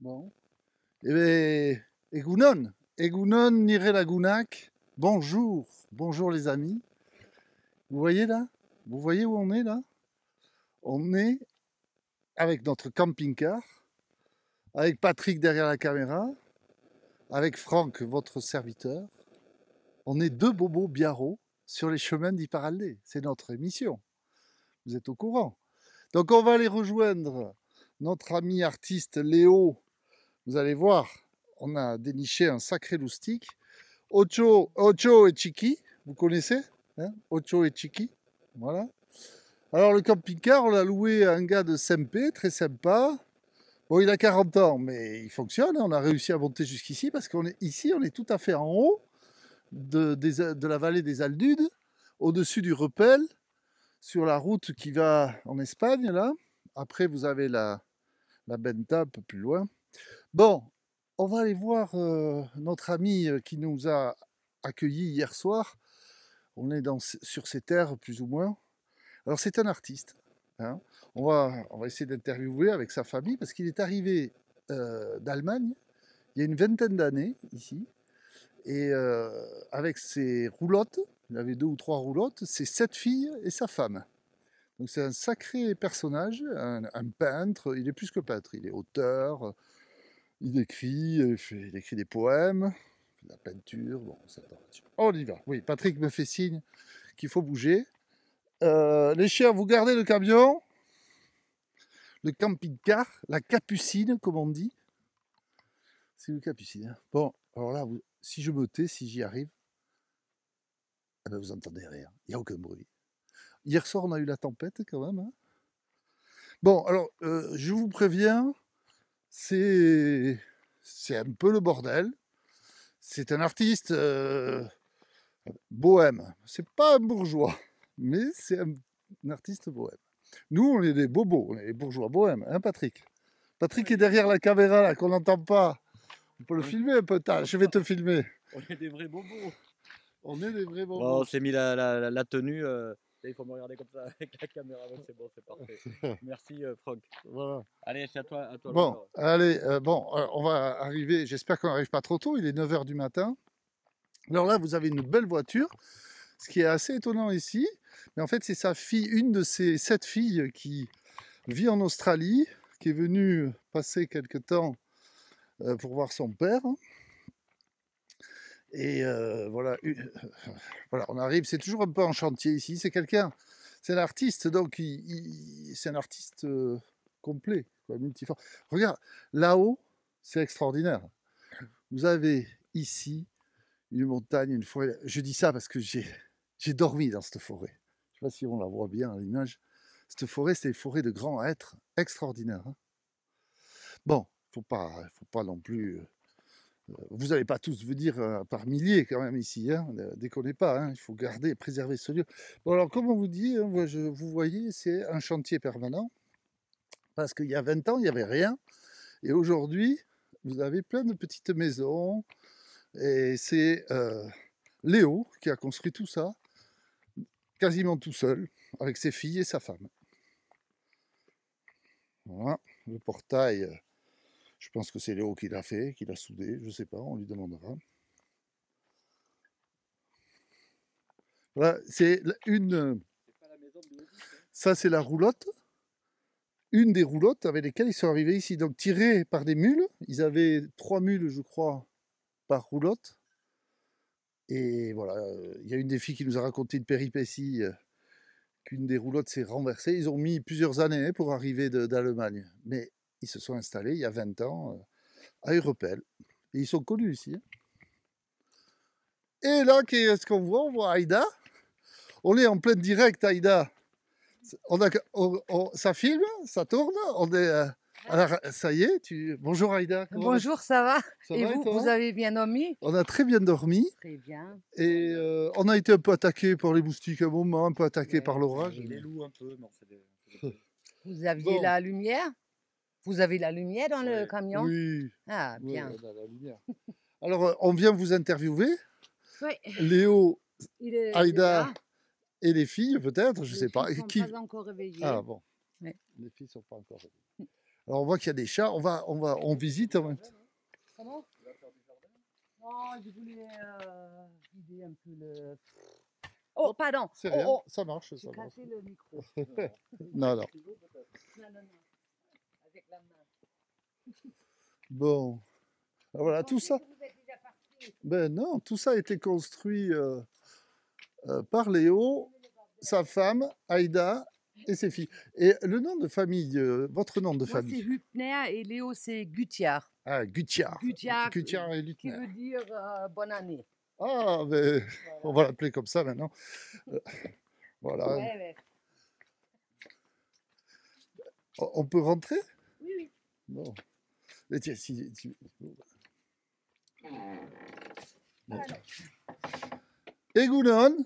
Bon. Eh bien, Egunon, Egunon Nire Lagunak. Bonjour, bonjour les amis. Vous voyez là? Vous voyez où on est là? On est avec notre camping-car, avec Patrick derrière la caméra, avec Franck, votre serviteur. On est deux bobos biarros sur les chemins d'Iparaldé. C'est notre émission. Vous êtes au courant. Donc on va aller rejoindre notre ami artiste Léo. Vous allez voir, on a déniché un sacré loustic. Ocho et Chiki, vous connaissez, hein? Ocho et Chiki, voilà. Alors le camping-car, on l'a loué à un gars de Sempé, très sympa. Bon, il a 40 ans, mais il fonctionne. On a réussi à monter jusqu'ici parce qu'on est ici, on est tout à fait en haut de la vallée des Aldudes, au-dessus du Repel, sur la route qui va en Espagne, là. Après, vous avez la Benta un peu plus loin. Bon, on va aller voir notre ami qui nous a accueillis hier soir. On est sur ses terres, plus ou moins. Alors, c'est un artiste, hein. On va essayer d'interviewer avec sa famille parce qu'il est arrivé d'Allemagne il y a une vingtaine d'années, ici. Et avec ses roulottes, il avait 2 ou 3 roulottes, ses 7 filles et sa femme. Donc, c'est un sacré personnage, un peintre. Il est plus que peintre, il est auteur. Il écrit, il écrit des poèmes, de la peinture. Bon, on y va. Oui, Patrick me fait signe qu'il faut bouger. Les chiens, vous gardez le camion, le camping-car, la capucine, comme on dit. C'est le capucine, hein. Bon, alors là, si je me tais, si j'y arrive, eh ben vous entendez rien. Il n'y a aucun bruit. Hier soir, on a eu la tempête quand même, hein. Bon, alors, je vous préviens, c'est un peu le bordel. C'est un artiste bohème. C'est pas un bourgeois, mais c'est un artiste bohème. Nous, on est des bobos, on est des bourgeois bohèmes, hein, Patrick? Patrick est derrière la caméra, là, qu'on n'entend pas. On peut le Oui, filmer un peu. Je vais te filmer. on est des vrais bobos. On est des vrais Bon, on bobos. s'est mis la tenue. Il faut me regarder comme ça avec la caméra. Ouais, c'est bon, c'est parfait. Merci, Franck. Voilà. Allez, c'est à toi Bon, l'honneur. allez, on va arriver. J'espère qu'on n'arrive pas trop tôt. Il est 9 h du matin. Alors là, vous avez une belle voiture. Ce qui est assez étonnant ici, mais en fait, c'est sa fille, une de ses 7 filles qui vit en Australie, qui est venue passer quelque temps pour voir son père. Et voilà, voilà, on arrive, c'est toujours un peu en chantier ici. C'est un artiste, donc c'est un artiste complet, quoi, multiforme. Regarde, là-haut, c'est extraordinaire. Vous avez ici une montagne, une forêt. Je dis ça parce que j'ai dormi dans cette forêt. Je ne sais pas si on la voit bien à l'image. Cette forêt, c'est une forêt de grands êtres extraordinaires, hein. Bon, faut pas non plus. Vous n'allez pas tous venir par milliers quand même ici, hein. Ne déconnez pas, hein. Il faut garder et préserver ce lieu. Bon, alors, comme on vous dit, hein, vous voyez, c'est un chantier permanent. Parce qu'il y a 20 ans, il n'y avait rien. Et aujourd'hui, vous avez plein de petites maisons. Et c'est Léo qui a construit tout ça, quasiment tout seul, avec ses filles et sa femme. Voilà, le portail, je pense que c'est Léo qui l'a fait, qui l'a soudé, je ne sais pas, on lui demandera. Voilà, C'est pas la maison de Ovis, hein. ça c'est la roulotte, une des roulottes avec lesquelles ils sont arrivés ici, donc tirés par des mules. Ils avaient 3 mules, je crois, par roulotte. Et voilà, il y a une des filles qui nous a raconté une péripétie, qu'une des roulottes s'est renversée. Ils ont mis plusieurs années, hein, pour arriver d'Allemagne. Mais ils se sont installés il y a 20 ans à Urepel. Et ils sont connus ici, hein. Et là, qu'est-ce qu'on voit? On voit Aïda. On est en plein direct, Aïda. Ça filme, ça tourne. Ça y est. Bonjour Aïda. Comment vas-tu? Bonjour, ça va? Ça Et va et vous, vous toi? avez bien dormi? On a très bien dormi. Très bien. Et on a été un peu attaqué par les moustiques à un moment, un peu attaqué par Ouais, l'orage. Les loups un peu, non, c'est des vous aviez Bon, la lumière? Vous avez la lumière dans le Ouais. camion? oui, Ah, oui, bien. on a la lumière. Alors, on vient vous interviewer. Oui, Léo, il est Aïda là. et les filles, peut-être, je Les sais pas. filles ne sont pas encore réveillées. Ah bon, Oui. les filles sont pas encore réveillées. Alors, on voit qu'il y a des chats. On visite en même temps. Comment? Non, je voulais vider un peu le. Oh, pardon. C'est Oh, rien, oh. ça marche. J'ai Ça marche. cassé le micro. Non, non. Non, non, non. Avec la main. Bon, alors voilà, tout ça. Vous êtes déjà parti. Ben non, tout ça a été construit par Léo, sa femme, Aïda et ses filles. Et le nom de famille, votre nom de Moi, c'est famille? Hübner et Léo, c'est Gutiard. Ah, Gutiard. Gutiard, Gutiard et qui Lutner. veut dire bonne année. Ah, ben, on va l'appeler comme ça maintenant. Voilà. Ouais, ouais. On peut rentrer? Oui, oui. Bon. Mais tiens, Bon. Egounon,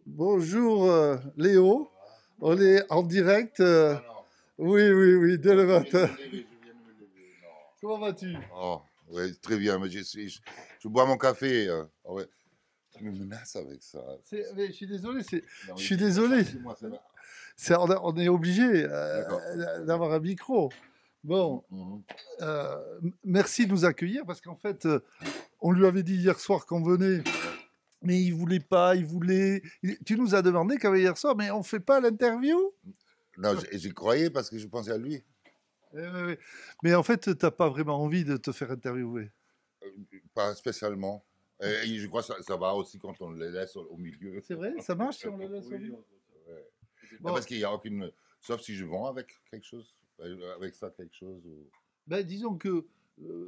bonjour Léo. On est en direct. Oui, dès le matin. Comment vas-tu? Oh, oui, très bien. Mais je bois mon café. Ouais. Tu me menaces avec ça. Mais je suis désolé. Non, Je suis désolé. Moi, ça va. On est obligé D'accord. d'avoir un micro. Bon, Mhm. merci de nous accueillir parce qu'en fait, on lui avait dit hier soir qu'on venait, mais il voulait pas. Tu nous as demandé quand même hier soir, mais on fait pas l'interview? Non, j'y croyais parce que je pensais à lui. Oui. Mais en fait, t'as pas vraiment envie de te faire interviewer. Pas spécialement. Et je crois que ça va aussi quand on les laisse au milieu. C'est vrai? Ça marche si on le laisse au Oui, milieu? ouais. Bon. Non, parce qu'il n'y a aucune. Sauf si je vends avec quelque chose. Avec ça, quelque chose. Ben, disons que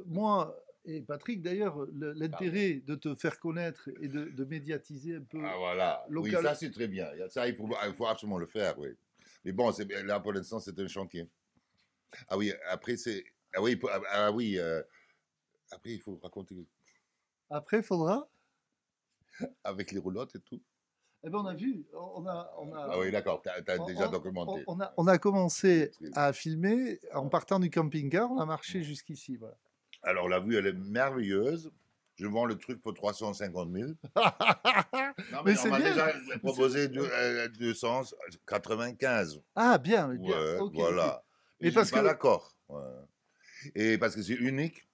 moi et Patrick, d'ailleurs, l'intérêt de te faire connaître et de médiatiser un peu. Ah, voilà. Oui, Local. ça, c'est très bien. Ça, il faut absolument le faire, oui. Mais bon, là, pour l'instant, c'est un chantier. Ah oui, après, c'est. Ah oui, après, il faut raconter Après, il faudra. avec les roulottes et tout. Eh ben, on a vu. Ah oui, d'accord, tu as déjà documenté. On a commencé C'est- à filmer en partant du camping-car. On a marché jusqu'ici. Voilà. Alors, la vue, elle est merveilleuse. Je vends le truc pour 350 000. Non, Mais mais c'est on m'a bien. déjà proposé 295. Ah, bien. Bien. Ouais, Ok, voilà. ok. Et Mais je parce suis pas que- d'accord. Ouais. Et parce que c'est unique.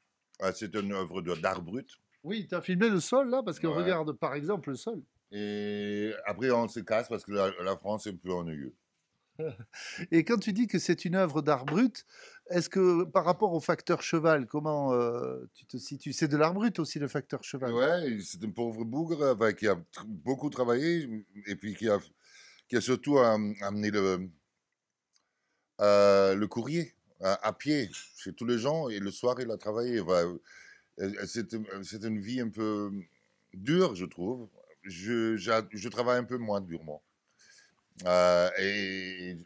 C'est une œuvre d'art brut. Oui, tu as filmé le sol là, parce que Ouais. regarde par exemple le sol. Et après, on se casse parce que la France est un peu ennuyeux. Et quand tu dis que c'est une œuvre d'art brut, est-ce que par rapport au facteur cheval, comment tu te situes? C'est de l'art brut aussi le facteur cheval. Ouais, c'est un pauvre bougre enfin, qui a beaucoup travaillé et puis qui a surtout amené le courrier à pied chez tous les gens et le soir il a travaillé. Enfin, c'est une vie un peu dure, je trouve. Je travaille un peu moins durement. Et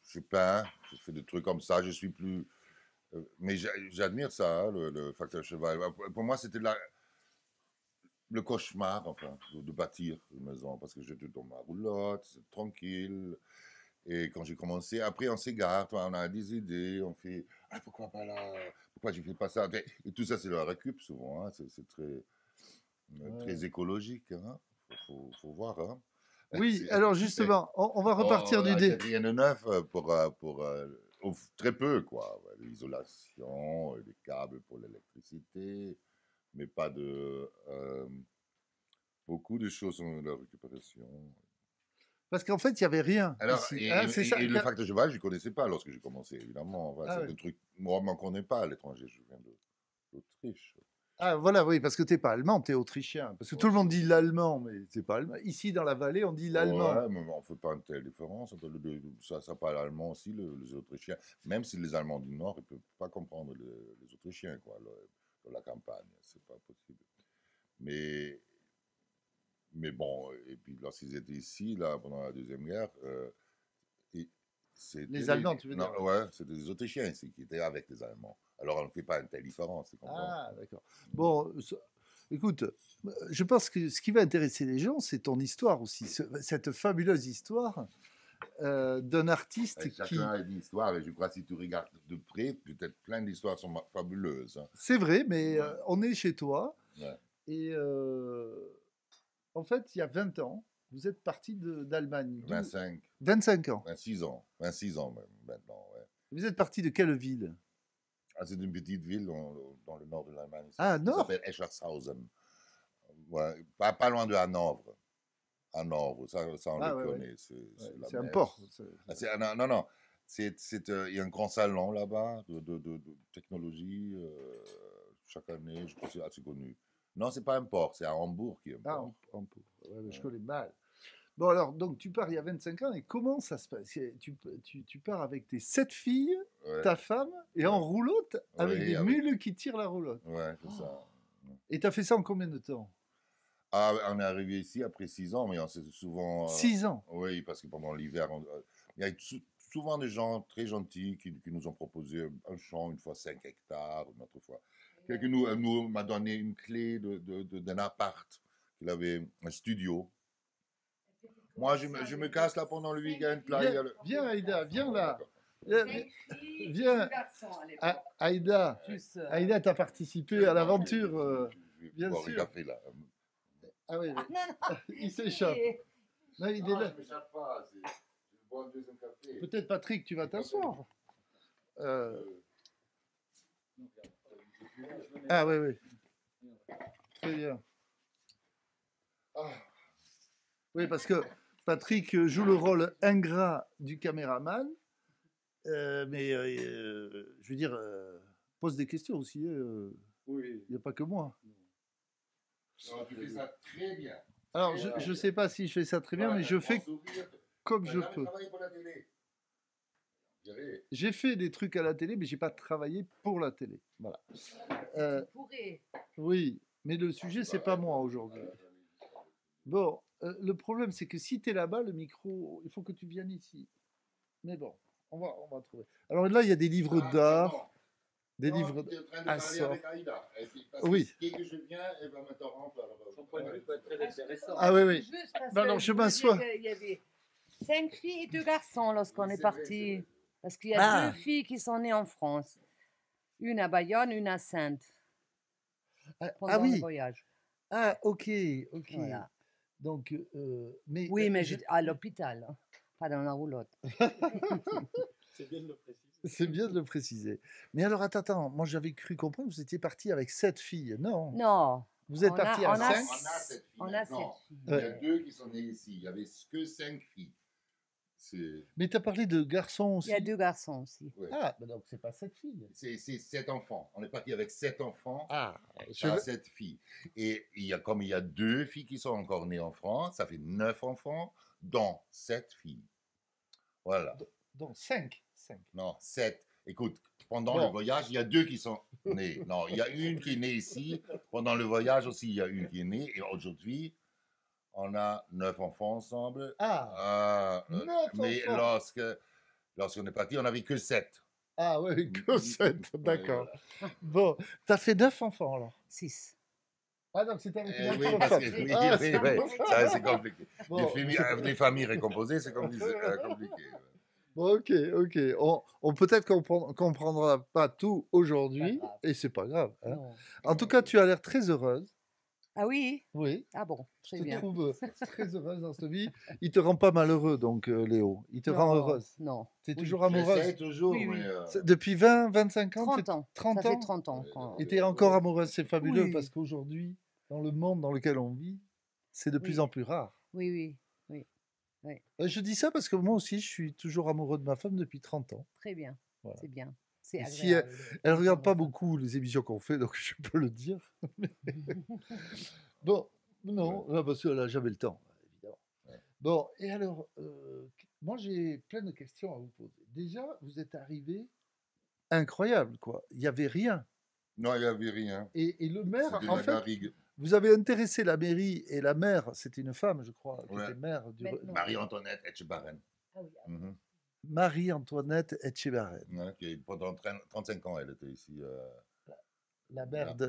je peins, je fais des trucs comme ça, je suis plus. Mais j'admire ça, hein, le facteur cheval. Pour moi, c'était le cauchemar, enfin, de bâtir une maison, parce que j'étais dans ma roulotte, c'est tranquille. Et quand j'ai commencé, après on s'égare, on a des idées, on fait ah, pourquoi pas là, pourquoi je fais pas ça. Et tout ça, c'est la récup souvent, hein, c'est très écologique. Hein. Faut voir. Hein. Oui, alors justement, on va repartir du dé. C'est rien de neuf pour très peu, quoi. Ouais, l'isolation, les câbles pour l'électricité, mais pas de. Beaucoup de choses sur la récupération. Parce qu'en fait, il n'y avait rien Alors, ici. et, Hein, c'est ça. et le facteur cheval, je ne connaissais pas lorsque j'ai commencé, évidemment. Enfin, Ah c'est ouais. un truc. Moi, on ne m'en connaît pas à l'étranger, je viens d'Autriche. Ah voilà, oui, parce que tu n'es pas allemand, tu es autrichien. Parce que tout le monde dit l'allemand, mais c'est pas allemand. Ici, dans la vallée, on dit l'allemand. Ouais, mais on ne fait pas une telle différence entre les deux. Ça parle allemand aussi, les Autrichiens. Même si les Allemands du Nord, ils ne peuvent pas comprendre les Autrichiens, quoi, dans la campagne. C'est pas possible. Mais bon, et puis lorsqu'ils étaient ici, là, pendant la Deuxième Guerre, c'était Les Allemands, tu veux non, dire? ouais, c'était les Autrichiens ici qui étaient avec les Allemands. Alors on ne fait pas une telle différence, tu comprends? Ah, d'accord. Bon, écoute, je pense que ce qui va intéresser les gens, c'est ton histoire aussi. Cette fabuleuse histoire d'un artiste Et qui. chacun a une histoire, et je crois que si tu regardes de près, peut-être plein d'histoires sont fabuleuses. Hein. C'est vrai, mais Ouais. on est chez toi. Ouais. Et en fait, il y a 20 ans, vous êtes parti d'Allemagne. 25, 25 ans. 26 ans même maintenant. Ouais. Vous êtes parti de quelle ville? Ah, c'est une petite ville dans le nord de l'Allemagne. Ah, Ça nord? s'appelle Eschlachshausen. Ouais, pas loin de Hanovre. Hanovre, ça on Ah, le ouais, ouais. connaît. Ouais, la c'est un mer. port. Non, non. Il y a un grand salon là-bas de technologie. Chaque année, je crois que c'est assez connu. Non, c'est pas un port, c'est à Hambourg qui est un Ah, port. en port. Ouais, mais je Ouais. connais mal. Bon, alors, donc tu pars il y a 25 ans, et comment ça se passe? Tu pars avec tes 7 filles, Ouais, ta femme, et en Ouais. roulotte, avec Oui, des avec- mules qui tirent la roulotte. ouais, c'est ça. Et t'as fait ça en combien de temps? Ah, on est arrivé ici après 6 ans, mais on s'est souvent. 6 ans. Oui, parce que pendant l'hiver, il y a souvent des gens très gentils qui nous ont proposé un champ, une fois 5 hectares, une autre fois. Quelqu'un m'a donné une clé d'un appart qu'il avait, un studio. Moi, je me casse là pendant le week-end. Là, il y a Viens, Aïda, viens là. D'accord. Viens, 5 filles, viens. 2 garçons à l'époque. Aïda, Plus, Aïda, t'as participé à l'aventure. Je vais bien boire sûr. un café là. Ah oui, Ah, non, non. il s'échappe. Non, il est Non, là. je ne m'échappe pas. Je bois un deuxième café. Peut-être Patrick, tu vas t'asseoir. Ah oui, oui. Très bien. Ah. Oui, parce que Patrick joue le rôle ingrat du caméraman, mais je veux dire, pose des questions aussi. Il Oui. n'y a pas que moi. Non, tu fais ça très bien. Alors, je ne sais pas si je fais ça très bien, mais je fais comme je peux. Travaillé pour la télé. Je dirais. J'ai fait des trucs à la télé, mais j'ai pas travaillé pour la télé. Voilà. Tu pourrais. Oui, mais le sujet, c'est pas moi aujourd'hui. Bon, le problème, c'est que si tu es là-bas, le micro, il faut que tu viennes ici. Mais bon, on va trouver. Alors là, il y a des livres d'art, des livres Tu es en train de à parler sort. avec Aïda. Parce Oui. que dès que je viens, elle va m'interrompre. Son point de vue peut être très intéressant. Ah oui, oui. Juste parce Non, que non, je voulais m'assois. dire qu'il y avait 5 filles et 2 garçons lorsqu'on Oui, est c'est vrai, parti. c'est vrai. Parce qu'il y a Ah. 2 filles qui sont nées en France. Une à Bayonne, une à Sainte. Ah, Pendant ah le oui. voyage. Ah, ok, ok. Voilà. Donc, mais Oui, mais à l'hôpital, hein, pas dans la roulotte. C'est bien de le préciser. c'est bien de le préciser. Mais alors, attends, moi j'avais cru comprendre que vous étiez parti avec 7 filles. Non. Non. Vous êtes On parti a- à on a 5. On a 7 filles. On a maintenant. 7 filles. Il y a 2 qui sont nées ici. Il n'y avait que 5 filles. C'est Mais tu as parlé de garçons aussi. Il y a 2 garçons aussi. ouais. Ah, bah donc c'est pas 7 filles. C'est 7 enfants. On est parti avec 7 enfants. Ah, Ça, 7 filles. Et comme il y a 2 filles qui sont encore nées en France, ça fait 9 enfants, dont 7 filles. Voilà. donc 5. Non, 7. Écoute, pendant Bon. le voyage, il y a 2 qui sont nés. Non, il y a une qui est née ici. Pendant le voyage aussi, il y a une qui est née. Et aujourd'hui, on a 9 enfants ensemble. Ah, 9 mais enfants. lorsqu'on est parti, on n'avait que 7. Ah oui, que 7, d'accord. Voilà. Bon, t'as fait 9 enfants alors. 6. Ah donc c'était avec une Oui, autre parce femme. que, oui, Ah, oui, c'est oui, pour ça. ça, c'est compliqué. Bon. Les familles récomposées, c'est compliqué. Bon, ok. On peut-être comprendra pas tout aujourd'hui, Pas grave. et c'est pas grave. Hein. Non. En tout cas, tu as l'air très heureuse. Ah oui? Oui. Ah bon, Je très te bien. trouve très heureuse dans cette vie. Il te rend pas malheureux, donc Léo. Il te rend heureuse. Non. Tu es Oui. toujours amoureuse. J'essaie toujours, Oui, oui. mais... Depuis 20, 25 ans 30 ans. 30 Ça ans fait 30 ans. Et tu es encore amoureuse, c'est fabuleux, Oui. parce qu'aujourd'hui, dans le monde dans lequel on vit, c'est de plus Oui. en plus rare. Oui, oui. Je dis ça parce que moi aussi, je suis toujours amoureux de ma femme depuis 30 ans. Très bien. Voilà. C'est bien. C'est Et si agréable. Elle regarde pas beaucoup les émissions qu'on fait, donc je peux le dire. Bon, non, parce qu'elle n'a jamais le temps, évidemment. Ouais. Bon, et alors, moi j'ai plein de questions à vous poser. Déjà, vous êtes arrivé incroyable, quoi. Il n'y avait rien. Non, il n'y avait rien. Et le maire, C'était en la fait, garrigue. vous avez intéressé la mairie, et la maire, c'était une femme, je crois, qui Ouais. était maire du Maintenant. Marie-Antoinette Etchebarren. Ah oui, ah, Mhm. Marie-Antoinette Etchebarren, Ouais, pendant 35 ans, elle était ici. la maire Ouais,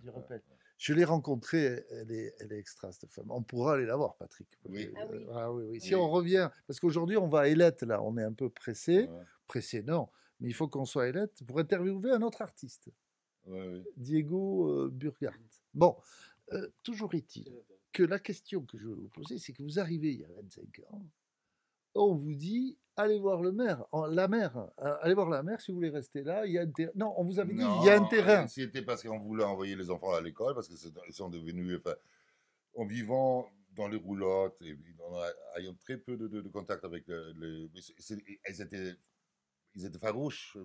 du ouais, Repel. Je l'ai rencontrée, elle est extra, cette femme. On pourra aller la voir, Patrick. Oui. Ah oui. Oui. Si Oui. on revient, parce qu'aujourd'hui, on va à Ailette, là, on est un peu pressé. Ouais, Pressé, non, mais il faut qu'on soit à Ailette pour interviewer un autre artiste, ouais. Diego Burghardt. Bon, toujours est-il que la question que je vais vous poser, c'est que vous arrivez il y a 25 ans, on vous dit, allez voir le maire, la mer. Allez voir la mer si vous voulez rester là. Il y a un non, on vous avait dit, il y a un Non, terrain. c'était parce qu'on voulait envoyer les enfants à l'école, parce qu'ils sont devenus, enfin, en vivant dans les roulottes, et puis ayant très peu de contact avec mais ils étaient farouches,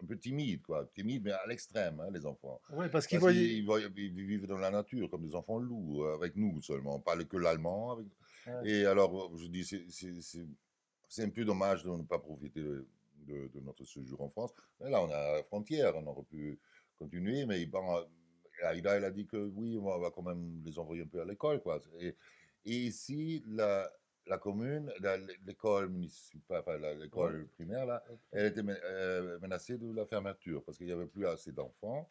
un peu timides, quoi. Timides, mais à l'extrême, hein, les enfants. Oui, parce qu'ils Parce voyaient. qu'ils vivent dans la nature, comme des enfants loups, avec nous seulement. On parle que l'allemand. Ouais. Et alors, je dis, c'est un peu dommage de ne pas profiter de notre séjour en France. Mais là, on a la frontière, on aurait pu continuer, mais bon, Aïda, elle a dit que oui, on va quand même les envoyer un peu à l'école, quoi. Et ici, la commune, l'école municipale, enfin, l'école primaire, là, elle était menacée de la fermeture parce qu'il n'y avait plus assez d'enfants.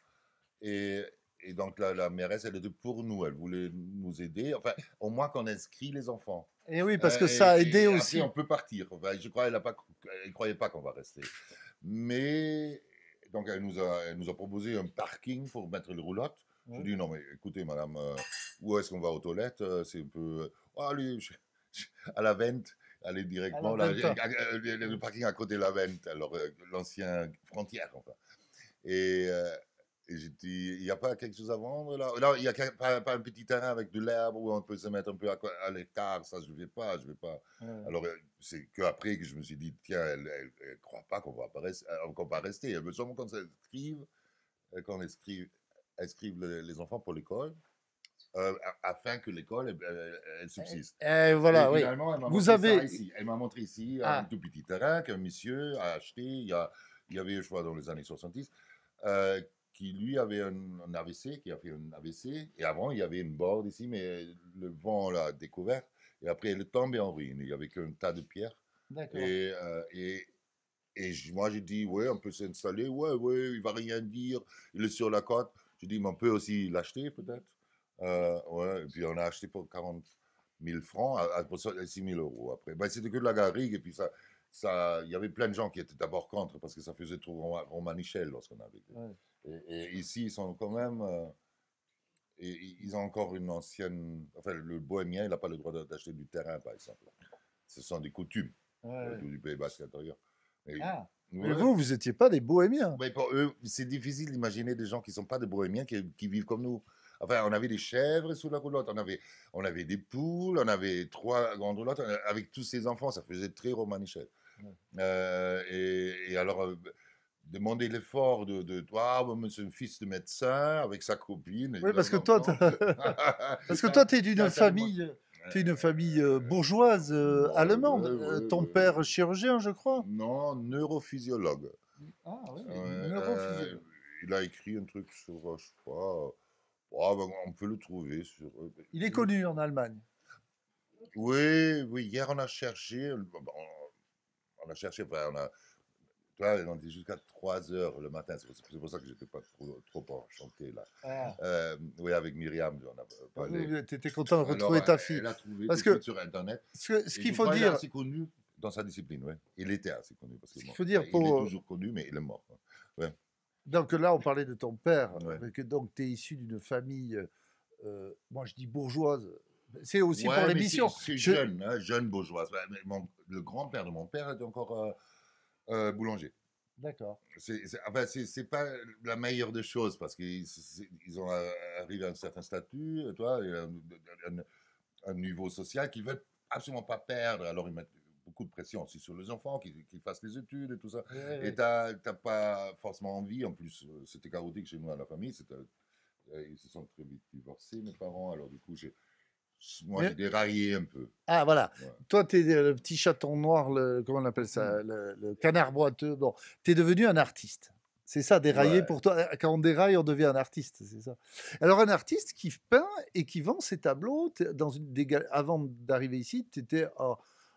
Et, et donc, la mairesse, elle était pour nous, elle voulait nous aider, enfin, au moins qu'on inscrit les enfants. Et oui, parce que ça a aidé aussi. Après, on peut partir. Enfin, je crois qu'elle ne croyait pas qu'on va rester. Mais, donc, elle nous a proposé un parking pour mettre les roulottes. Je dis, non, mais écoutez, madame, où est-ce qu'on va aux toilettes? C'est un peu. Oh, allez, à la Vente, aller directement. À la Là, Venta. le parking à côté de la Vente, alors l'ancien frontière, enfin. Et, j'ai dit, il n'y a pas quelque chose à vendre là? Non, il n'y a pas un petit terrain avec de l'herbe où on peut se mettre un peu à l'écart, ça je ne vais pas, je vais pas. Alors c'est qu'après que je me suis dit, tiens, elle ne croit pas qu'on va rester. Elle veut seulement qu'on s'inscrive, inscrive les enfants pour l'école, afin que l'école, elle subsiste. Et voilà, Et oui. finalement, elle m'a Vous montré avez. ça ici. Elle m'a montré ici un tout petit terrain qu'un monsieur a acheté, il y avait, je crois, dans les années 70, qui lui avait un AVC, qui a fait un AVC. Et avant, il y avait une borde ici, mais le vent l'a découvert. Et après, elle est tombée en ruine. Il n'y avait qu'un tas de pierres. D'accord. Moi, j'ai dit, ouais, on peut s'installer. Ouais, il va rien dire. Il est sur la côte. J'ai dit, mais on peut aussi l'acheter, peut-être. Ouais, et puis on a acheté pour 40 000 francs, pour 6 000 euros après. Ben, c'était que de la garrigue, et puis il y avait plein de gens qui étaient d'abord contre, parce que ça faisait trop romanichel lorsqu'on avait. Ouais. Et ici, ils sont quand même. Ils ont encore une ancienne. Enfin, le bohémien, il n'a pas le droit d'acheter du terrain, par exemple. Ce sont des coutumes du Pays Basque intérieur. Mais vous n'étiez pas des bohémiens. Mais pour eux, c'est difficile d'imaginer des gens qui ne sont pas des bohémiens qui vivent comme nous. Enfin, on avait des chèvres sous la roulotte, on avait des poules, on avait 3 grandes roulottes. Avec tous ces enfants, ça faisait très romanichel. Et alors, demander l'effort de toi, c'est un fils de médecin avec sa copine. Oui, parce que toi, tu es d'une famille. Tu es une famille bourgeoise allemande. Ton père chirurgien, je crois. Non, neurophysiologue. Ah oui, neurophysiologue. Il a écrit un truc sur, je crois, on peut le trouver sur. Il est connu en Allemagne. Oui, hier on a cherché, enfin, tu vois, on était jusqu'à 3 heures le matin, c'est pour ça que j'étais pas trop enchanté là. Oui, avec Myriam, on a parlé. Tu étais content de retrouver ta fille. Elle a trouvé Parce des que trucs sur Internet. ce qu'il faut Il est dire. assez connu dans sa discipline, ouais. Il était assez connu. Parce qu'il faut dire il est toujours connu, mais il est mort. Ouais. Donc là, on parlait de ton père. Ouais. Donc, tu es issu d'une famille, moi je dis bourgeoise. C'est aussi pour l'émission. C'est jeune bourgeoise. Le grand-père de mon père était encore boulanger. D'accord. C'est pas la meilleure des choses parce qu'ils ont arrivé à un certain statut, toi, un niveau social qu'ils veulent absolument pas perdre. Alors ils mettent beaucoup de pression aussi sur les enfants, qu'ils fassent les études et tout ça. Et t'as pas forcément envie. En plus, c'était chaotique chez nous à la famille. Ils se sont très vite divorcés, mes parents. Alors du coup, moi, j'ai déraillé un peu. Ah, voilà. Ouais. Toi, tu es le petit chaton noir, comment on appelle ça, le canard boiteux. Bon, tu es devenu un artiste. C'est ça, dérailler pour toi. Quand on déraille, on devient un artiste, c'est ça. Alors, un artiste qui peint et qui vend ses tableaux, avant d'arriver ici, tu étais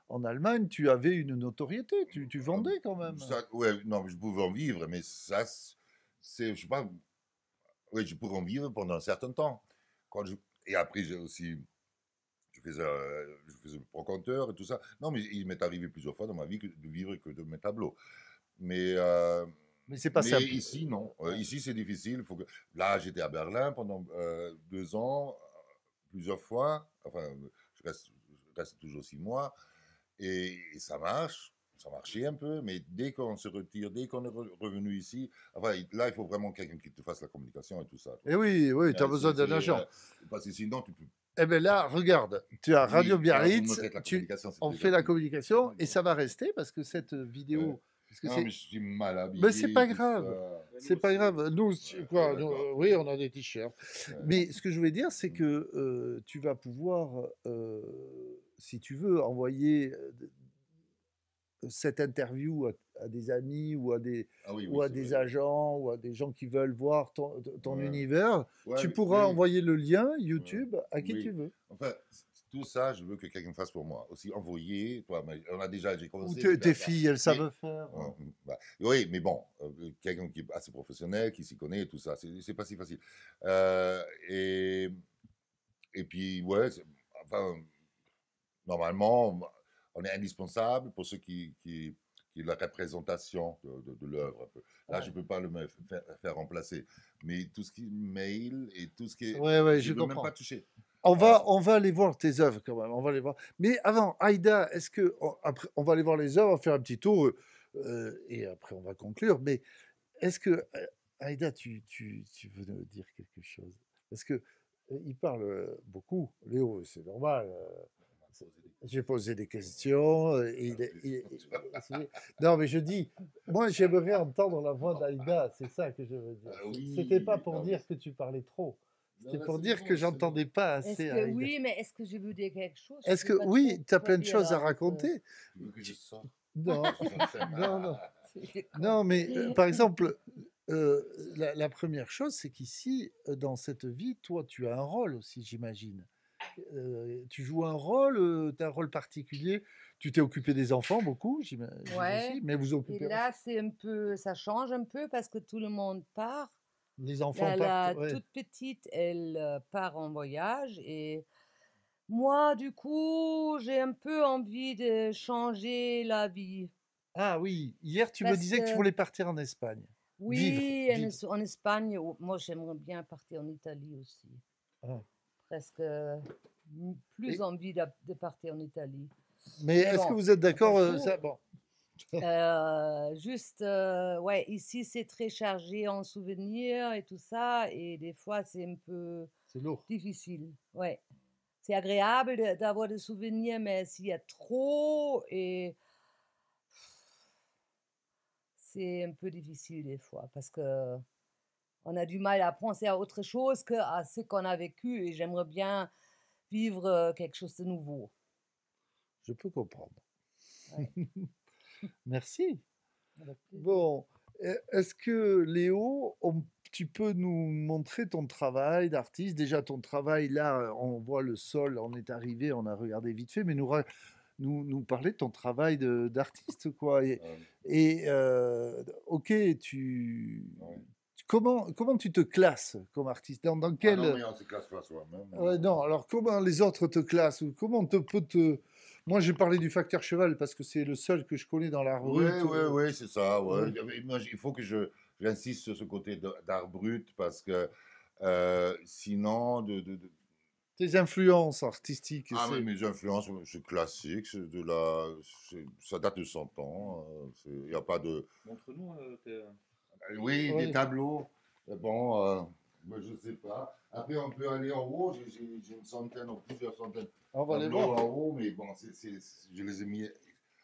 en Allemagne, tu avais une notoriété, tu vendais quand même. Oui, non, mais je pouvais en vivre, mais ça, je sais pas. Oui, je pouvais en vivre pendant un certain temps. Et après, j'ai aussi. Je faisais le brocanteur et tout ça. Non, mais il m'est arrivé plusieurs fois dans ma vie de vivre que de mes tableaux. Mais c'est pas simple. Ici, non. Ici, c'est difficile. Là, j'étais à Berlin pendant 2 ans, plusieurs fois. Enfin, je reste toujours 6 mois. Et ça marche. ça marchait un peu, mais dès qu'on se retire, dès qu'on est revenu ici, enfin, là, il faut vraiment quelqu'un qui te fasse la communication et tout ça. Et oui, oui, tu as besoin d'un C'est, agent. parce que sinon, tu peux. Eh bien là, regarde, tu as Radio Oui, là, vous me Biarritz, faites la communication. c'est on très fait la gentil. communication et ça va rester parce que cette vidéo. Parce que Non, mais je suis mal habillé. Mais c'est pas tout grave. ça. C'est pas grave. Nous, quoi, nous, d'accord. oui, on a des t-shirts. Ouais. Mais ce que je voulais dire, c'est que tu vas pouvoir, si tu veux, envoyer cette interview à des amis ou à des, Ah oui, ou à c'est des vrai. agents ou à des gens qui veulent voir ton Ouais. univers. Ouais, Tu mais- pourras oui. envoyer le lien YouTube à qui Oui. tu veux. Enfin, tout ça, je veux que quelqu'un fasse pour moi. Aussi envoyer, toi, j'ai Ou commencé. tes faire ça. filles, elles Mais- savent faire. bah, oui, mais bon, quelqu'un qui est assez professionnel, qui s'y connaît et tout ça, c'est pas si facile. Et puis, ouais, enfin, normalement, on est indispensable pour ceux qui la représentation de l'œuvre. Un peu. Là, Ouais. je ne peux pas le faire remplacer. Mais tout ce qui est mail et tout ce qui est. Ouais, je je ne veux même comprends. pas toucher. On va aller voir tes œuvres quand même. On va les voir. Mais avant, Aïda, est-ce que après, on va aller voir les œuvres, on va faire un petit tour et après on va conclure. Mais est-ce que Aïda, tu veux nous dire quelque chose? Parce que il parle beaucoup, Léo, c'est normal. J'ai posé des questions. Non, mais je dis, moi j'aimerais entendre la voix d'Aïda, c'est ça que je veux dire. Ah oui, C'était pas pour non, dire mais- que tu parlais trop. Non, C'était là, pour c'est dire bon, que c'est j'entendais bon. pas Est-ce assez que Aïda. oui, mais est-ce que je veux dire quelque chose? Je Est-ce sais que pas oui, trop tu as quoi plein de dire choses à avec, raconter? Tu veux que je sorte? Non, non, non. c'est Non, mais par exemple, la première chose, c'est qu'ici, dans cette vie, toi, tu as un rôle aussi, j'imagine. Tu joues un rôle, tu as un rôle particulier. Tu t'es occupé des enfants beaucoup, j'imagine Ouais. aussi, mais vous Et occupez là, c'est un peu, ça change un peu parce que tout le monde part. les enfants La partent. Ouais. toute petite, elle part en voyage et moi, du coup, j'ai un peu envie de changer la vie. Ah oui, hier, tu me Parce disais que tu que, voulais partir en Espagne. Vivre, oui, vivre. en Espagne, moi, j'aimerais bien partir en Italie aussi. Ah. Presque plus Et- envie de partir en Italie. Mais est-ce que bon, vous êtes d'accord pas chaud. ça, bon. Juste, ouais, ici, c'est très chargé en souvenirs et tout ça, et des fois, c'est un peu C'est lourd. difficile. Ouais. C'est agréable d'avoir des souvenirs, mais s'il y a trop, et c'est un peu difficile des fois parce que on a du mal à penser à autre chose qu'à ce qu'on a vécu, et j'aimerais bien vivre quelque chose de nouveau. Je peux comprendre. Ouais. Merci. Avec plaisir. Bon, est-ce que Léo, tu peux nous montrer ton travail d'artiste? Déjà, ton travail, là, on voit le sol, on est arrivé, on a regardé vite fait, mais nous parler de ton travail d'artiste, quoi. Ok, Ouais. comment tu te classes comme artiste? Dans Ah quel... non, mais on se classe pas soi-même. non, alors comment les autres te classent? Ou comment on peut te... Moi, j'ai parlé du facteur cheval parce que c'est le seul que je connais dans l'art Oui, brut. oui, c'est ça. Ouais. Ouais. Mais moi, il faut que j'insiste sur ce côté d'art brut parce que sinon, Tes influences artistiques, ah, mais c'est... mes influences, c'est classique, ça date de 100 ans. Il n'y a pas de. Montre-nous Oui, Ouais. des tableaux. Bon, moi, je ne sais pas. Après, on peut aller en haut. J'ai une centaine ou plusieurs centaines On va de les tableaux voir. en haut, mais bon, je les ai mis.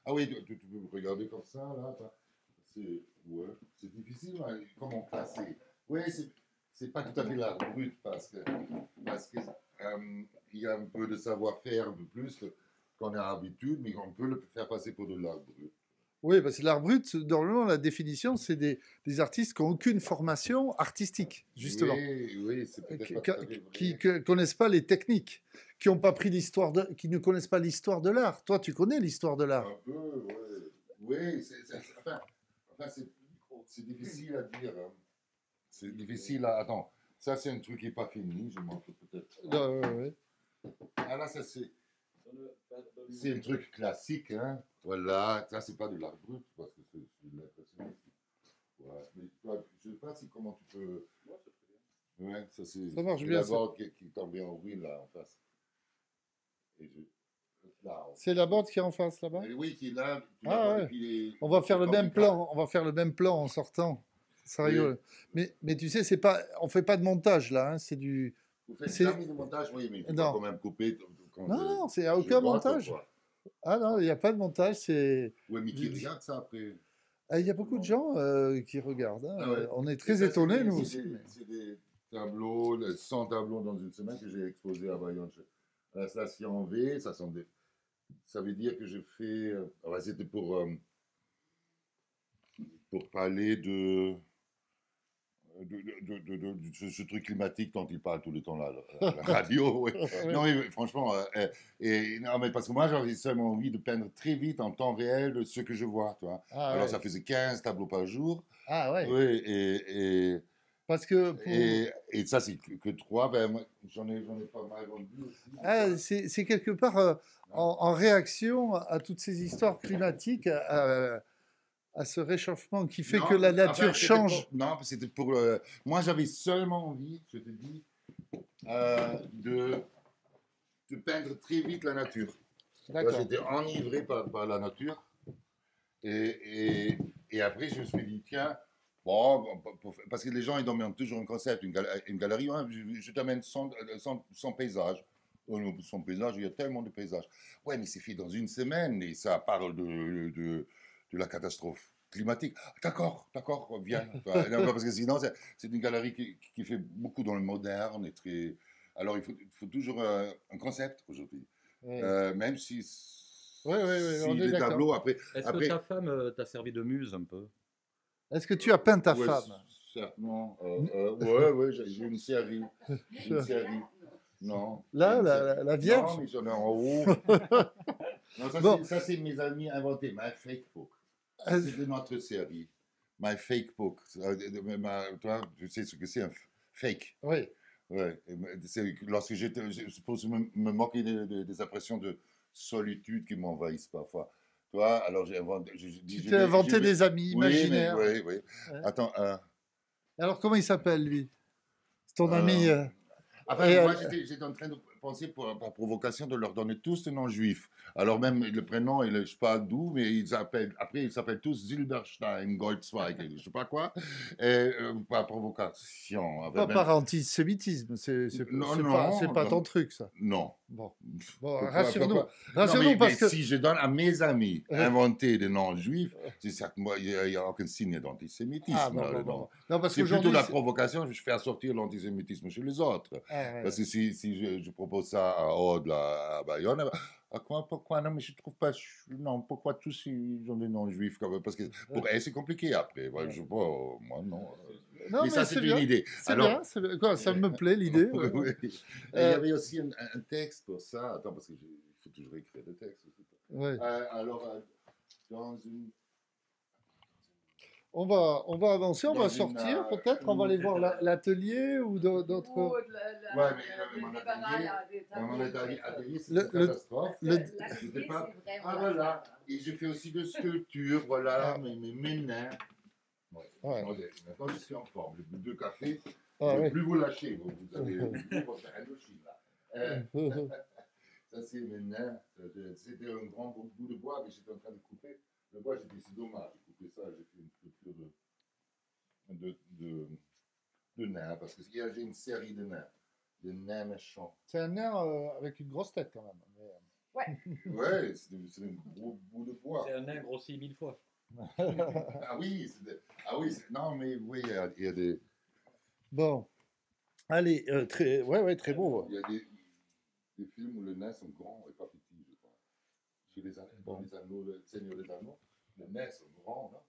Ah oui, tu peux me regarder comme ça, là. Ouais, c'est difficile, hein, comment classer. Oui, c'est pas tout à fait l'art brut parce que il y a un peu de savoir-faire, un peu plus qu'on a l'habitude, mais on peut le faire passer pour de l'art brut. Oui, parce que l'art brut, normalement, la définition, c'est des artistes qui n'ont aucune formation artistique, justement. Oui, c'est peut-être pas tout à fait vrai. Qui ne connaissent pas les techniques, qui n'ont pas pris qui ne connaissent pas l'histoire de l'art. Toi, tu connais l'histoire de l'art. Un peu, ouais. Oui, enfin, c'est difficile à dire. Hein. C'est difficile à. Attends, ça c'est un truc qui n'est pas fini, je montre peut-être. Ouais. Ah là, ça c'est un truc classique, hein. Voilà, ça c'est pas de l'art brut parce que c'est de l'impressionnisme. Ouais. Mais toi, je ne sais pas comment tu peux. Ouais, Ça marche bien, la borde qui est tombée en ruine là en face. Et Là, C'est la boîte qui est en face là-bas. oui, qui est là. Tu Ah la vois ouais. depuis les- On va faire le les même camping-cars. plan. On va faire le même plan en sortant. Ça Oui. rigole. Mais tu sais, c'est pas, on fait pas de montage là. Hein, c'est du. Vous faites C'est- jamais de montage, oui, mais il faut Non. pas quand même couper quand Non, je- non, c'est à je aucun vote, montage. quoi. Ah non, il n'y a pas de montage. C'est. Ouais, mais qui regarde ça après? Ah, il y a beaucoup de gens qui regardent. Hein. Ah ouais. On est Et très ça, étonnés, c'est nous des- aussi. c'est des- mais- C'est des tableaux, 100 tableaux dans une semaine que j'ai exposés à Bayonne. À la station V, ça veut dire que je fais. Ouais, c'était pour parler de ce truc climatique dont il parle tout le temps là, la radio. Ouais. Ouais. Non, mais franchement, non, mais parce que moi j'avais seulement envie de peindre très vite en temps réel ce que je vois, tu vois. Ah, Alors ouais. ça faisait 15 tableaux par jour. Ah ouais. Oui, Parce que pour... et ça c'est que 3, ben, moi, j'en ai pas mal vendu aussi. Ah, c'est quelque part en réaction à toutes ces histoires climatiques, à ce réchauffement qui fait Non, que la enfin, nature c'était change. non, c'était pour. Moi, j'avais seulement envie, je te dis, de peindre très vite la nature. Moi, D'accord. j'étais enivré par la nature. Et après, je me suis dit, tiens, bon, parce que les gens, ils demandent toujours un concept, une galerie, hein, je t'amène 100 paysages. Oh non, 100 paysages, il y a tellement de paysages. Ouais, mais c'est fait dans une semaine et ça parle de la catastrophe climatique. D'accord, viens. Non, parce que sinon, c'est une galerie qui fait beaucoup dans le moderne et très. Alors, il faut toujours un concept aujourd'hui. Oui, Même si, oui, si on est les d'accord. tableaux, après. Est-ce Après- que ta femme t'a servi de muse un peu? Est-ce que tu as peint ta ouais, femme? Certainement. Ouais, j'ai une série. J'ai une série. Non. Là, j'ai une la série. Vierge? Non, mais j'en ai en haut. Non, Bon. ça, c'est mes amis inventés. My Fake Book. Euh, C'est de notre série. My Fake Book. Toi, tu sais ce que c'est un fake. Oui. Ouais. Lorsque je suppose me moquer des impressions de solitude qui m'envahissent parfois. Toi, alors j'ai inventé. Tu t'es inventé des amis imaginaires. Oui. Ouais. Attends, Alors, comment il s'appelle, lui? C'est ton Euh, ami enfin, et, moi, j'étais en train de penser par provocation de leur donner tous des noms juifs. Alors même le prénom, je ne sais pas d'où, mais après ils s'appellent tous Zilberstein, Goldzweig, je ne sais pas quoi. Et, par provocation. pas Même- par antisémitisme. Non, C'est pas non. ton truc, ça. Non. Bon, Pourquoi- rassure-nous. pourquoi- Rassure-nous Non, mais parce que... si je donne à mes amis Ouais. inventer des noms juifs, c'est certainement, il n'y a aucun signe d'antisémitisme Ah, non, là-dedans. non. Non, parce C'est plutôt qu'aujourd'hui... la provocation, je fais sortir l'antisémitisme chez les autres. Ah, ouais. Parce que si je propose ça à Aude, là, à Bayonne, elle va, ah, pourquoi non, mais je trouve pas, non, pourquoi tous ils ont des noms juifs quand même, parce que pour elle c'est compliqué après. Ouais, je sais pas, moi non. Non, mais ça c'est bien. une idée. C'est bien, c'est bien. Quoi, ça me plaît l'idée. Oui, ouais. oui. Et il y avait aussi un texte pour ça. Attends, parce qu'il faut toujours écrire des textes. Ouais. Alors, dans une. On va avancer, on Dans va une, sortir peut-être, on va aller voir l'atelier ou d'autres... Ouais, mais mon atelier, c'est Le- une catastrophe. L'atelier, pas- c'est vraiment Ah la voilà. fête. Et je fais aussi de sculptures, voilà, Ah. mes nains. Ouais. Ouais. Attendez, maintenant je suis en forme. J'ai bu 2 cafés. Ah, Je ouais. vais plus vous lâcher. Vous avez votre Indochine là. Ça c'est mes nains. C'était un grand bout de bois, mais j'étais en train de couper. Le bois, j'ai dit c'est dommage. J'ai coupé ça, j'ai fait une sculpture de nains. Parce que j'ai une série de nains. Des nains méchants. C'est un air avec une grosse tête quand même. Ouais, c'est un gros bout de bois. C'est un nain grossi 1000 fois. Ah oui, non mais oui, il y a des, Bon, allez, très beau. il y a des films où les nains sont grands et pas petits, je crois. Chez les anneaux, le Seigneur des Anneaux, les nains sont grands, non?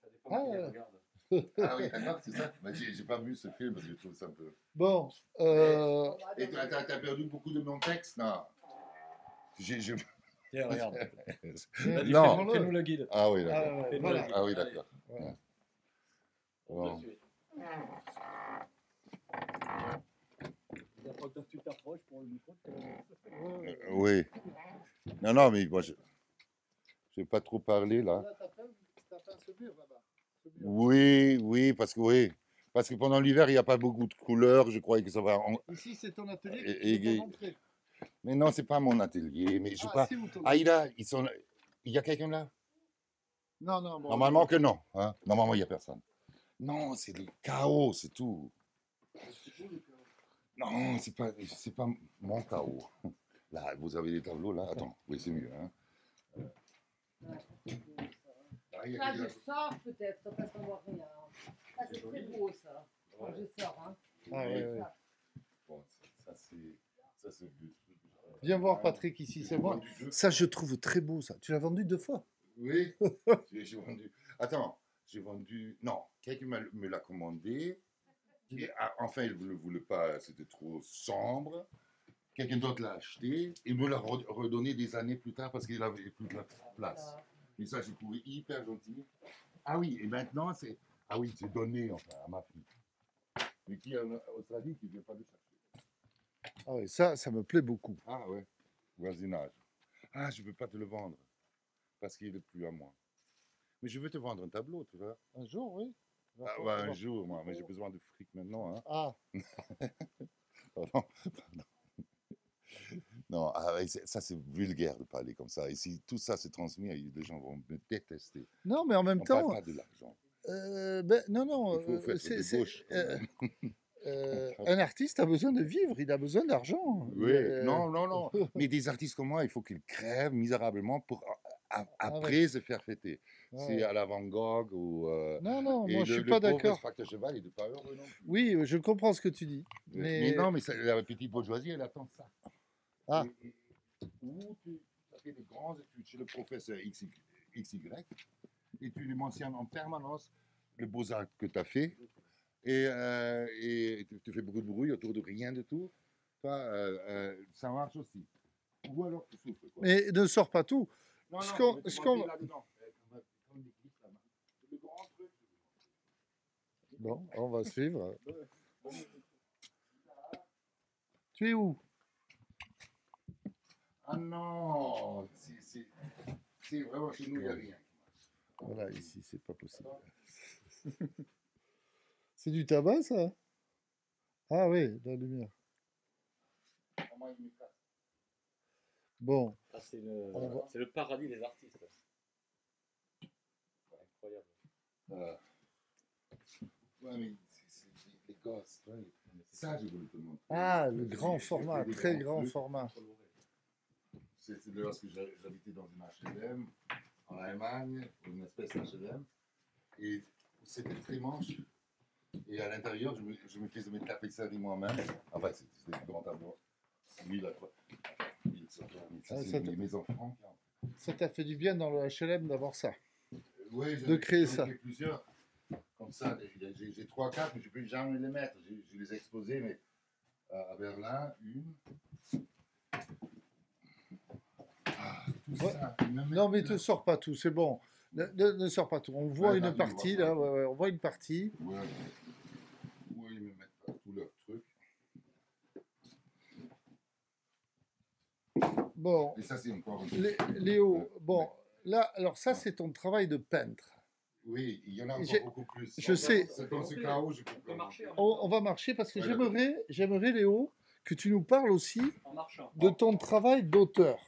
Ça dépend Ah, qui les ouais. regarde. Ah oui, d'accord, c'est ça. Mais j'ai pas vu ce film parce que je trouve ça un peu. Bon, Et t'as perdu beaucoup de mon texte, non? J'ai- Tiens, regarde. Vas-y, Non. fais-nous le guide. Ah oui, d'accord. Fais-nous voilà. le guide. Ah oui, Allez, d'accord. Voilà. on te Bon. suit. Il faut que tu t'approches pour le micro. Oui. Non, mais moi, je vais pas trop parler là. Là, t'as peint ce mur là-bas. Ce mur. Oui, parce que pendant l'hiver, il n'y a pas beaucoup de couleurs. Je croyais que ça va. Ici, c'est ton atelier Et- qui est ton entrée. Mais non, c'est pas mon atelier. Mais je sais pas. si, vous tournez. Ah, il y a quelqu'un là? Non, non, bon. Normalement que non. Hein? Normalement, il n'y a personne. Non, c'est le chaos, c'est tout. Non, c'est pas mon chaos. Là, vous avez des tableaux là. Attends, oui, c'est mieux. Hein? Ah, il y a Ça, je quelqu'un- sors peut-être parce qu'on voit rien. Ça, c'est très beau, ça. Quand je sors, hein. Ah, ouais, ouais. Bon, ça c'est vieux. Viens voir Patrick ici, c'est moi. Ça, je trouve très beau, ça. Tu l'as vendu 2 fois. Oui, j'ai vendu. Attends, j'ai vendu. Non, quelqu'un me l'a commandé. Et, enfin, il ne le voulait pas, c'était trop sombre. Quelqu'un d'autre l'a acheté et me l'a redonné des années plus tard parce qu'il avait plus de la place. Et ça, j'ai trouvé hyper gentil. Ah oui, et maintenant, c'est. Ah oui, c'est donné enfin à ma fille. Mais qui est en Australie qui ne vient pas le chercher. Ah oui, ça me plaît beaucoup. Ah ouais, voisinage. Ah, je ne peux pas te le vendre parce qu'il n'est plus à moi. Mais je veux te vendre un tableau, tu vois. Un jour, oui. Ah, ouais, un jour, moi, mais j'ai besoin de fric maintenant. Hein. Ah, Pardon. Non, ah, ouais, ça c'est vulgaire de parler comme ça. Et si tout ça se transmet, les gens vont me détester. non, mais en même On parle temps, pas de l'argent. non, non, Il faut faire de gauche. quand même. un artiste a besoin de vivre, il a besoin d'argent. Oui, non, non, non. Mais des artistes comme moi, il faut qu'ils crèvent misérablement pour après se faire fêter. Ouais. C'est à la Van Gogh ou. Non, non, et moi je le suis pas pauvre d'accord. Facteur Cheval, il n'est pas heureux non plus. Oui, je comprends ce que tu dis. Mais non, mais la petite bourgeoisie, elle attend ça. Ah. Ou tu as fait des grandes études chez le professeur XY et tu lui mentionnes en permanence le beaux-arts que tu as fait et tu fais beaucoup de bruit autour de rien de tout. Ça marche aussi. Ou alors tu souffres. Quoi. Mais ne sors pas tout. Non, ce non, qu'on- mais tu ce m'as qu'on- dit là-dedans. Comme une église, là-bas. Le grand truc. Bon, on va suivre. Tu es où? Ah non, c'est vraiment chez nous, il n'y a rien. Voilà, ici, c'est pas possible. C'est du tabac, ça? Ah oui, la lumière. Bon, Ah, c'est On va- le paradis des artistes. C'est incroyable. Ouais, mais c'est les gosses, ouais. Ça, je voulais te montrer. ah, le grand J'ai format, fait des très grands grand trucs. format. C'est lorsque j'habitais dans une HLM en Allemagne, une espèce d'HLM, et c'était très manche. Et à l'intérieur, je me faisais mes tapisseries moi-même. Enfin, c'était des grands tableaux. Oui, là, quoi. Oui, ça, Ah, c'est ça mes enfants. Ça t'a fait du bien dans le HLM d'avoir ça. Oui, De créer j'en ai ça. fait plusieurs. Comme ça, j'ai 3-4, mais je ne peux jamais les mettre. Je les ai exposés, mais à Berlin, une. Ah, tout ça. Non, mais ne sors pas tout, c'est bon. Ne sors pas tout. On voit Ouais, une là, on partie, voit là, pas. ouais, ouais, on voit une partie. Ouais. Ouais, ils me mettent pas tous leurs trucs. Bon, Et ça, c'est encore un Léo, bon, là, alors ça, c'est ton travail de peintre. Oui, il y en a J'ai- encore beaucoup plus. je sais. C'est dans ce chaos, je On peut comprends. marcher On va marcher parce que Ouais, j'aimerais, Léo, que tu nous parles aussi en marchant. de ton travail d'auteur,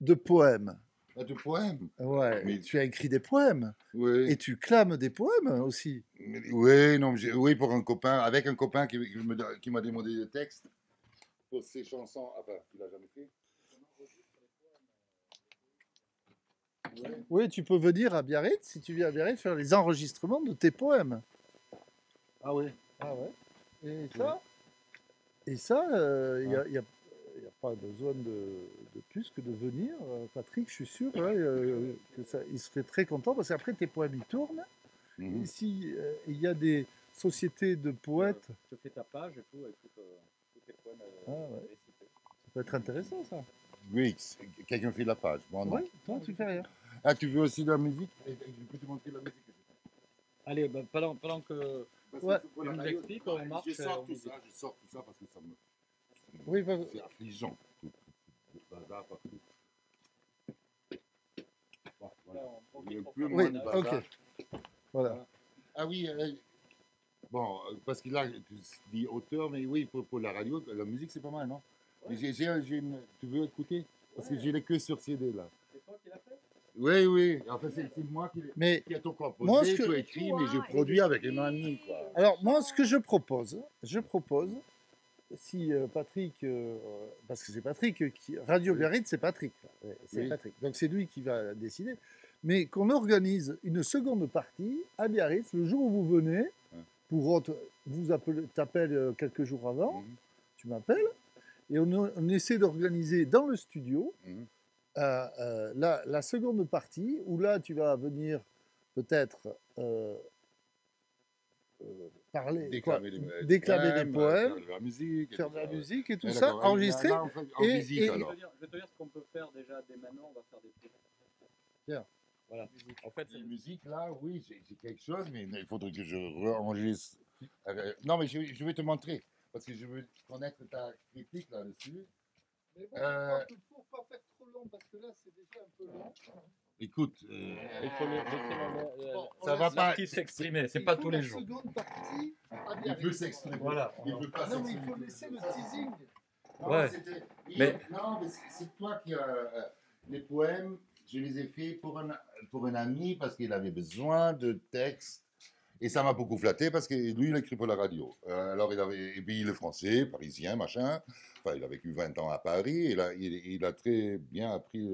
de poèmes. Ah, de poèmes. Ouais, Mais- tu as écrit des poèmes Oui. et tu clames des poèmes aussi. Oui, non, oui, pour un copain, avec un copain qui m'a demandé des textes pour ses chansons. Enfin, tu l'as jamais fait? Ouais. Oui, tu peux venir à Biarritz, si tu viens à Biarritz, faire les enregistrements de tes poèmes. Ah oui. Ah ouais. Et ça, il n'y a pas besoin de plus que de venir. Patrick, je suis sûr il serait très content parce qu'après tes poèmes ils tournent. Mhm. Ici, il y a des sociétés de poètes. Je fais ta page et tout, avec tous tes poèmes ouais. récités. Ça peut être intéressant ça. Oui, quelqu'un fait la page. Bon, non. Oui, toi tu fais rien. Ah, tu veux aussi de la musique? Je peux te montrer la musique. Allez, bah, pendant que Ouais. Pour Tu la nous radio, expliques, on marche, Je sors on tout dit- ça, parce que ça me. Oui, C'est affligeant. Le bazar partout. Bon, voilà. Il y a plus ou Oui, moins de bazar. ok. Voilà. Ah oui, bon, parce que là, tu dis auteur, mais oui, pour la radio, la musique, c'est pas mal, non? Tu veux écouter? Parce que j'ai les queues sur CD là. C'est toi qui l'as fait? Oui, oui. En fait, c'est moi Mais qui ai tout composé, moi, ce que- tout écrit, mais je produis avec un ami, quoi. alors, moi, ce que je propose, si Patrick, parce que c'est Patrick qui. Radio Biarritz, c'est Patrick. Là. Ouais, c'est Oui. Patrick. Donc, c'est lui qui va décider. Mais qu'on organise une seconde partie à Biarritz le jour où vous venez. T'appelles quelques jours avant, Mhm. tu m'appelles, et on essaie d'organiser dans le studio Mhm. la seconde partie, où là, tu vas venir peut-être parler, Déclamer déclamer des poèmes, faire de la musique. et faire tout de la ça, ouais. musique et tout Ouais, ça, d'accord. enregistrer. Là, on fait en et- musique, et- Je alors. vais te dire ce qu'on peut faire déjà dès maintenant. On va faire des trucs. Tiens. Voilà. En fait, La musique, là, oui, j'ai quelque chose, mais il faudrait que je enregistre. Non, mais je vais te montrer, parce que je veux connaître ta critique là-dessus. Mais bon, Euh, pour pas faire trop long, parce que là, c'est déjà un peu long. Écoute, il faut laisser Bon, ça va pas. l'artiste s'exprimer. C'est pas tous les jours. La seconde partie à Il Biarritz. peut s'exprimer. Voilà. Il peut pas Non, mais il s'exprimer. faut laisser le teasing. Non, Ouais. Mais- Non, mais c'est toi qui as. Les poèmes, je les ai faits pour un ami parce qu'il avait besoin de textes. Et ça m'a beaucoup flatté parce que lui, il écrit pour la radio. Alors, et puis il est français, parisien, machin. Enfin, il a vécu 20 ans à Paris. Il a très bien appris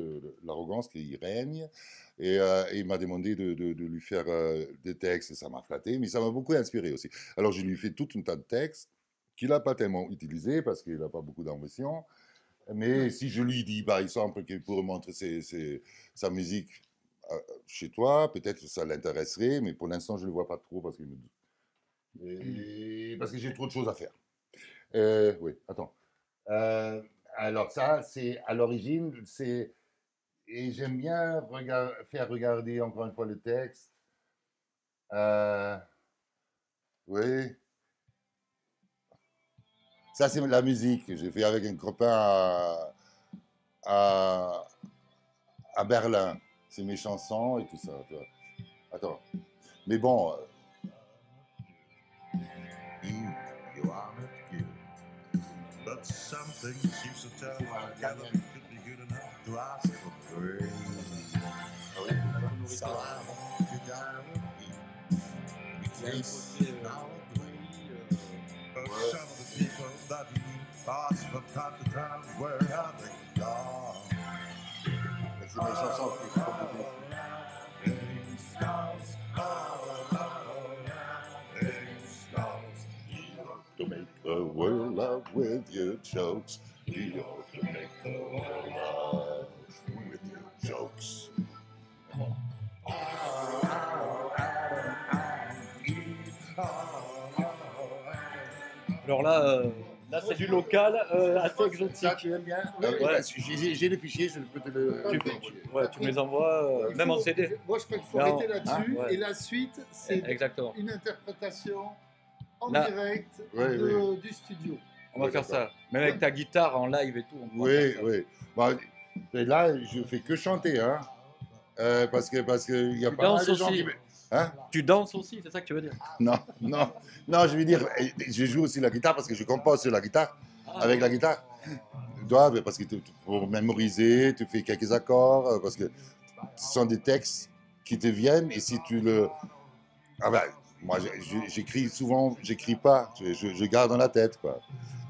l'arrogance qui règne. Et il m'a demandé de lui faire des textes et ça m'a flatté. Mais ça m'a beaucoup inspiré aussi. Alors, je lui ai fait tout un tas de textes qu'il n'a pas tellement utilisés parce qu'il n'a pas beaucoup d'ambition. Mais si je lui dis, par exemple, qu'il pourrait montrer sa musique chez toi, peut-être que ça l'intéresserait, mais pour l'instant, je ne le vois pas trop parce que j'ai trop de choses à faire. Oui, attends. Alors ça, c'est à l'origine, et j'aime bien faire regarder encore une fois le texte. Oui. Ça, c'est la musique que j'ai fait avec un copain à Berlin. C'est mes chansons et tout ça. Tu vois. Attends. Mais bon. You are not good, but something seems to tell you that it could be good enough to ask for praise. So I want you down with now but some of the people that you ask from time to time, where have they gone? C'est mes chansons qui sont composées. To make the world love with your jokes. You ought to make the world love with your jokes. Alors là, c'est du local assez Ça, exotique. tu aimes bien? Ouais. J'ai les fichiers, je peux te le. Tu me les envoies même en CD. Moi, je crois qu'il faut Non. arrêter là-dessus. Ah, ouais. Et la suite, c'est Exactement. une interprétation en Là. direct Ouais, du studio. On va faire ça. Même avec ta guitare en live et tout. on pourra Oui, faire ça. oui. Bon, et là, je fais que chanter, hein. Parce que il y a Tu pas mal danses de gens aussi. qui. Hein? Tu danses aussi, c'est ça que tu veux dire? Non, non, non, je veux dire, je joue aussi la guitare parce que je compose sur la guitare, avec la guitare. Tu dois, parce que pour mémoriser, tu fais quelques accords, parce que ce sont des textes qui te viennent et si tu le. Ah ben, moi, j'écris souvent, j'écris pas, je garde dans la tête, quoi.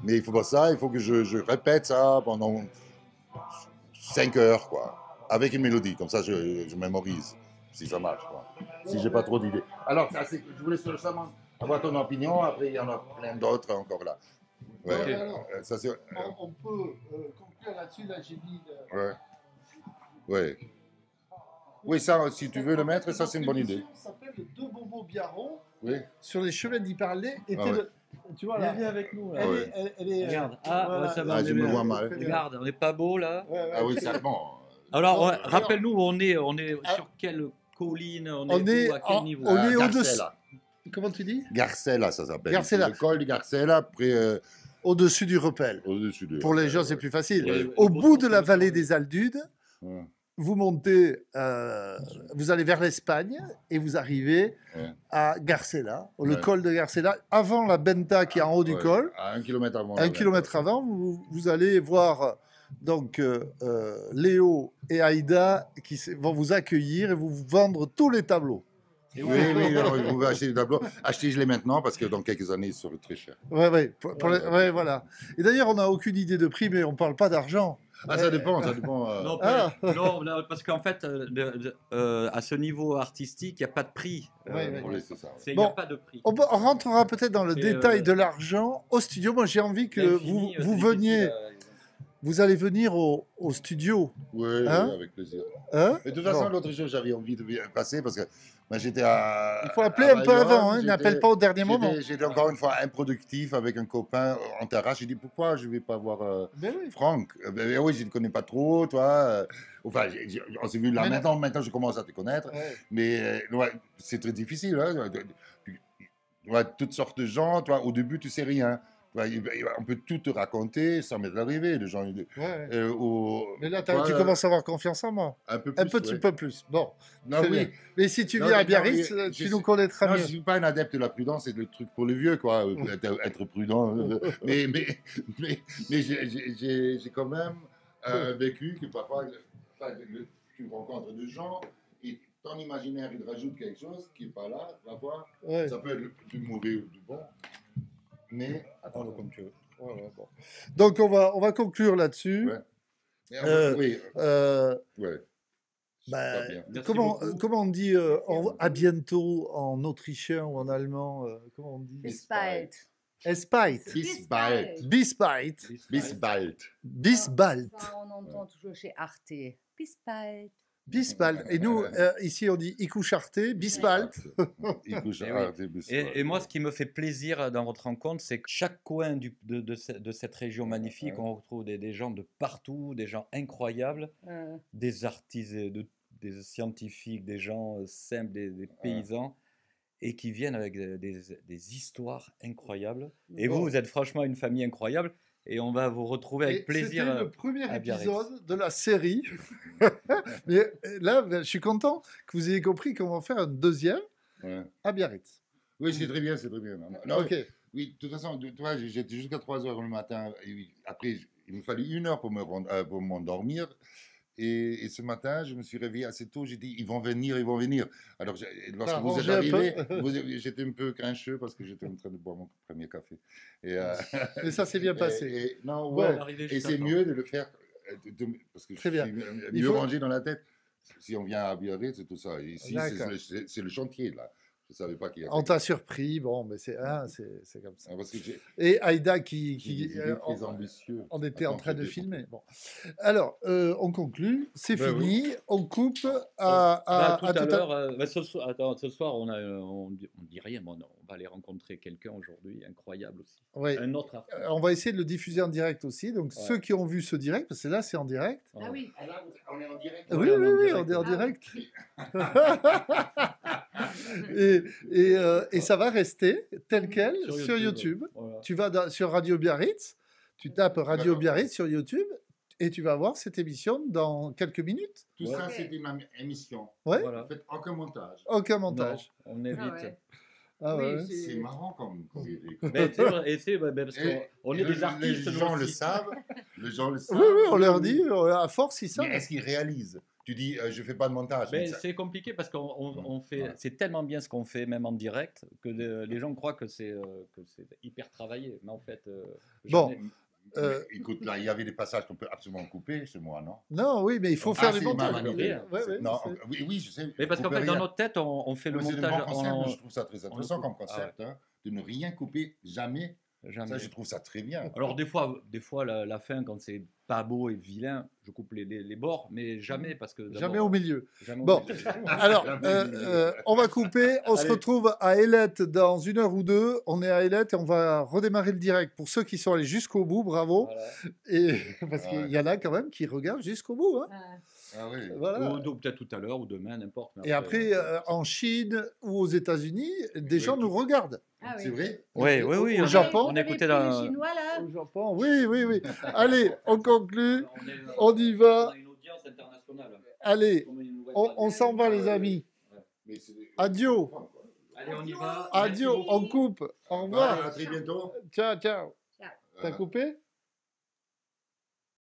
Mais il faut pas ça, il faut que je répète ça pendant 5 heures, quoi, avec une mélodie, comme ça je mémorise, si ça marche, quoi. Si j'ai pas trop d'idées. Alors, ça, je voulais seulement avoir ton opinion, après il y en a plein d'autres encore là. Ouais. Ok. Alors, Ça, c'est. on peut conclure là-dessus. Là, j'ai mis. Ouais. Ouais. Oui, ça, si tu veux le mettre, ça, c'est une bonne idée. Ça s'appelle Deux Bobos Biarron Oui. sur les chemins d'y parler. Ah ouais. Tu vois là. Viens avec nous. Elle, Ah ouais. elle est. Regarde. Ah, voilà. ouais, ça va. Ah, on je est me bien. vois mal. Regarde, on n'est pas beau là. Ouais, ouais. Ah oui, ça, bon. Alors, Alors, rappelle-nous où on est. On est Ah. sur quelle colline? On On est est où, à quel en- niveau? on est au-dessus. Garcella. Comment tu dis? Garcella, ça s'appelle. Garcella. C'est le col de Garcella, après, Au-dessus du Repel. au-dessus de. Pour les gens, c'est plus facile. Ouais. Au bout de la vallée des Aldudes, Ouais. vous montez, vous allez vers l'Espagne et vous arrivez Ouais. à Garcella, le Ouais. col de Garcella, avant la Benta qui est en haut du Ouais, col. À 1 kilomètre avant. Un kilomètre avant, vous allez voir donc Léo et Aïda qui vont vous accueillir et vous vendre tous les tableaux. Oui, oui, alors, vous pouvez acheter des tableaux. Achetez-les maintenant parce que dans quelques années, ils seront très chers. Ouais, voilà. Et d'ailleurs, on n'a aucune idée de prix, mais on ne parle pas d'argent. Ah, ça dépend, ça dépend. Non, Ah. non, parce qu'en fait, à ce niveau artistique, il n'y a pas de prix. Ouais. Oui, c'est ça. Il n'y a Bon. pas de prix. On rentrera peut-être dans le C'est, détail de l'argent au studio. Moi, j'ai envie que L'infini, vous c'est veniez. difficile, Vous allez venir au studio. Oui, Hein? oui, avec plaisir. Hein? Mais de toute façon, Bon. l'autre jour, j'avais envie de passer parce que moi, j'étais à. Il faut appeler à un peu Bayonne, avant. Hein. j'étais- N'appelle pas au dernier moment. J'étais encore une fois improductif avec un copain en terrasse. J'ai dit pourquoi je ne vais pas voir Ben oui. Franck. Oui, je ne connais pas trop, toi. Enfin, on s'est vu là Mais non. maintenant, je commence à te connaître. Ouais. Mais ouais, c'est très difficile. Hein. Tu vois, toutes sortes de gens. Toi, au début, tu sais rien. Tu vois, on peut tout te raconter, ça m'est arrivé. Les gens, Ouais. mais Mais là, tu commences à avoir confiance en moi. un peu plus. Un petit ouais. peu plus. Bon. Non, Très oui. bien. Mais si tu Non, viens à mais non, Biarritz, mais tu je nous sais- connaîtras Non, je mieux. ne suis pas un adepte de la prudence, c'est le truc pour les vieux, quoi. Être prudent. Mais j'ai quand même vécu que parfois, tu rencontres des gens et ton imaginaire, il rajoute quelque chose qui n'est pas là, parfois. Ouais. Ça peut être du mauvais ou du bon. Mais. Attends, comme tu veux. Voilà, bon. Donc, on va conclure là-dessus. Ouais. Mais oui, Bah, ouais. Pas bien. Merci comment beaucoup. on dit à bientôt en autrichien ou en allemand comment on dit? Bis bald. Es bald. Bis bald. Bis bald. Bis bald. Bis bald. Ça, on entend toujours chez Arte. Bis bald. Bis bald. Et nous, ici, on dit Ikucharte, bis bald. Il couche Eh à oui. Arte, bis bald. Et moi, ce qui me fait plaisir dans votre rencontre, c'est que chaque coin de cette région magnifique, on retrouve des gens de partout, des gens incroyables, des artistes, des scientifiques, des gens simples, des paysans, et qui viennent avec des histoires incroyables. Et Bon. vous êtes franchement une famille incroyable, et on va vous retrouver avec Et plaisir. C'était le premier à Biarritz. épisode de la série. Mais là, je suis content que vous ayez compris qu'on va en faire un deuxième Ouais. à Biarritz. Oui, c'est très bien, c'est très bien. Non, Ok. oui, de toute façon, tu vois, j'étais jusqu'à 3 heures le matin. Et oui, après, il me fallait 1 heure pour pour m'endormir. Et ce matin, je me suis réveillé assez tôt. J'ai dit, ils vont venir, ils vont venir. Alors, lorsque T'as vous êtes arrangé un arrivé, peu. j'étais un peu grincheux parce que j'étais en train de boire mon premier café. Et, Mais ça s'est bien passé. Non, Bon. ouais. On va arriver Et juste à c'est temps. mieux de le faire, parce que Très je bien. suis Il mieux faut- rangé dans la tête. Si on vient à Biarritz, c'est tout ça. Ici, D'accord. c'est le chantier, là. Je ne savais pas qu'il y avait. On t'a surpris, bon, mais c'est comme ça. Ah, parce que Et Aïda j'ai qui des idées très ambitieux. on était en Attends, train de c'était- filmer. Bon. Alors, on conclut, c'est Ben fini, on coupe Bah, à tout à l'heure, ce soir, on dit rien, mais on va aller rencontrer quelqu'un aujourd'hui, incroyable aussi. Oui. Un autre artiste. On va essayer de le diffuser en direct aussi. Donc, Ouais. ceux qui ont vu ce direct, parce que là, c'est en direct. Ah oui. Ah, là, on est en direct. Oui, Ouais, on est en oui, direct. on est en Ah direct. Et ça va rester tel quel sur YouTube. Voilà. Tu vas sur Radio Biarritz, tu tapes Radio D'accord. Biarritz sur YouTube et tu vas voir cette émission dans quelques minutes. Tout Ouais. ça, Ok. c'était ma émission. Ouais, Voilà. En fait, aucun montage. aucun Non, montage. on évite. Ah ouais. Ah Oui, ouais. C'est marrant comme idée. Mais c'est vrai, et c'est parce Et- qu'on et est des artistes. Les nous gens le aussi. savent. Les gens le savent. Oui, oui, on leur dit, à force, ils savent. Mais est-ce qu'ils réalisent? Tu dis, je ne fais pas de montage. Mais mais ça- c'est compliqué parce qu'on fait, Ouais. c'est tellement bien ce qu'on fait, même en direct, que les gens croient que c'est hyper travaillé. Mais en fait, Bon. jamais. Écoute, là, il y avait des passages qu'on peut absolument couper chez moi, non? Non, oui, mais il faut Ah, faire c'est des ma montages. manière. Ouais, ouais, Non, c'est- oui, oui, je sais. Mais parce on qu'en coupe fait, dans rien. notre tête, on fait le Mais c'est montage. bon concept, en- je trouve ça très intéressant comme concept, hein, de ne rien couper, jamais. jamais. Ça, je trouve ça très bien. Alors des fois la fin, quand c'est pas beau et vilain, je coupe les bords, mais jamais parce que d'abord, Jamais au milieu. jamais au Bon. milieu. Alors, on va couper. On se Allez. retrouve à Ailette dans 1 heure ou 2. On est à Ailette et on va redémarrer le direct. Pour ceux qui sont allés jusqu'au bout, bravo. Voilà. Et, parce Ouais. qu'il y en a quand même qui regardent jusqu'au bout. Hein. Ah oui. Voilà. Ou peut-être tout à l'heure ou demain, n'importe. mais Et après, en Chine ou aux États-Unis, des gens nous regardent. Ah C'est oui. vrai? Oui, oui, oui. Au Japon, on écoutait la. Chinois là. Au Japon, oui, oui, oui. Allez, on conclut. On est- On y va. On a une audience internationale. national. Allez, Comme une nouvelle on radio. s'en va les amis. Mais c'est des- Adio. Allez, on y va. Adio, Merci on beaucoup. coupe. Au revoir. À très bientôt. Ciao, ciao. Ciao. T'as coupé?